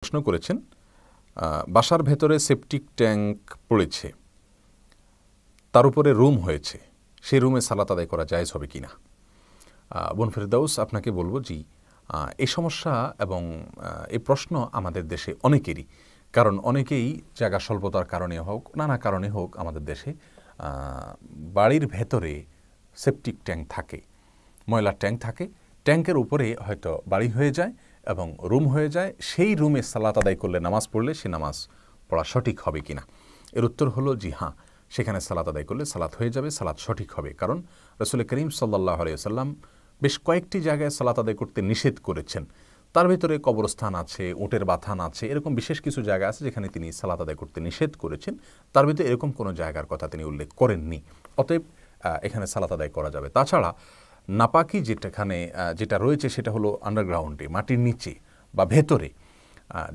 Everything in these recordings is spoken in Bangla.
প্রশ্ন করেছেন বাসার ভেতরে সেপটিক ট্যাঙ্ক পড়েছে, তার উপরে রুম হয়েছে, সেই রুমে সালাত আদায় করা জায়েজ হবে কিনা। বোন ফেরদাউস, আপনাকে বলবো জি, এই সমস্যা এবং এই প্রশ্ন আমাদের দেশে অনেকেরই, কারণ অনেকেই জায়গা স্বল্পতার কারণে হোক, নানা কারণে হোক, আমাদের দেশে বাড়ির ভেতরে সেপটিক ট্যাঙ্ক থাকে, ময়লার ট্যাঙ্ক থাকে, ট্যাঙ্কের উপরে হয়তো বাড়ি হয়ে যায় এবং রুম হয়ে যায়। সেই রুমে সালাত আদায় করলে, নামাজ পড়লে সে নামাজ পড়া সঠিক হবে কিনা। এর উত্তর হলো জি হ্যাঁ, সেখানে সালাত আদায় করলে সালাত হয়ে যাবে, সালাত সঠিক হবে। কারণ রাসূল করিম সাল্লাল্লাহু আলাইহি ওয়াসাল্লাম বেশ কয়েকটি জায়গায় সালাত আদায় করতে নিষেধ করেছেন। তার ভিতরে কবরস্থান আছে, উটের বাথান আছে, এরকম বিশেষ কিছু জায়গা আছে যেখানে তিনি সালাত আদায় করতে নিষেধ করেছেন। তার ভিতরে এরকম কোনো জায়গার কথা তিনি উল্লেখ করেননি। অতএব এখানে সালাত আদায় করা যাবে। তাছাড়া নাপাকি যেটা রয়েছে সেটা হলো আন্ডারগ্রাউন্ডে, মাটির নিচে বা ভেতরে।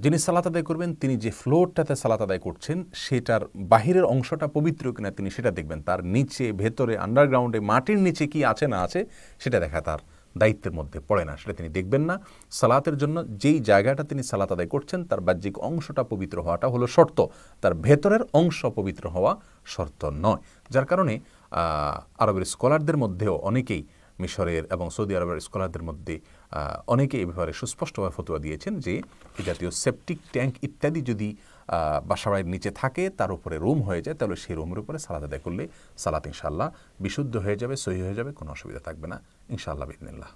যিনি সালাত আদায় করবেন তিনি যে ফ্লোরটাতে সালাত আদায় করছেন সেটার বাহিরের অংশটা পবিত্র কিনা তিনি সেটা দেখবেন। তার নিচে, ভেতরে, আন্ডারগ্রাউন্ডে, মাটির নিচে কি আছে না আছে সেটা দেখা তার দায়িত্বের মধ্যে পড়ে না, সেটা তিনি দেখবেন না। সালাতের জন্য যেই জায়গাটা তিনি সালাত আদায় করছেন তার বাহ্যিক অংশটা পবিত্র হওয়াটা হলো শর্ত, তার ভেতরের অংশ পবিত্র হওয়া শর্ত নয়। যার কারণে আরবের স্কলারদের মধ্যেও অনেকেই, মিশরের এবং সৌদি আরবের স্কলারদের মধ্যে অনেকে এ ব্যাপারে সুস্পষ্টভাবে ফতোয়া দিয়েছেন যে এই জাতীয় সেপটিক ট্যাঙ্ক ইত্যাদি যদি বাসাবাড়ির নিচে থাকে, তার উপরে রুম হয়ে যায়, তাহলে সেই রুমের উপরে সালাত আদায় করলে সালাত ইনশাআল্লাহ বিশুদ্ধ হয়ে যাবে, সহিহ হয়ে যাবে, কোনো অসুবিধা থাকবে না ইনশাআল্লাহ বিইذনিল্লাহ।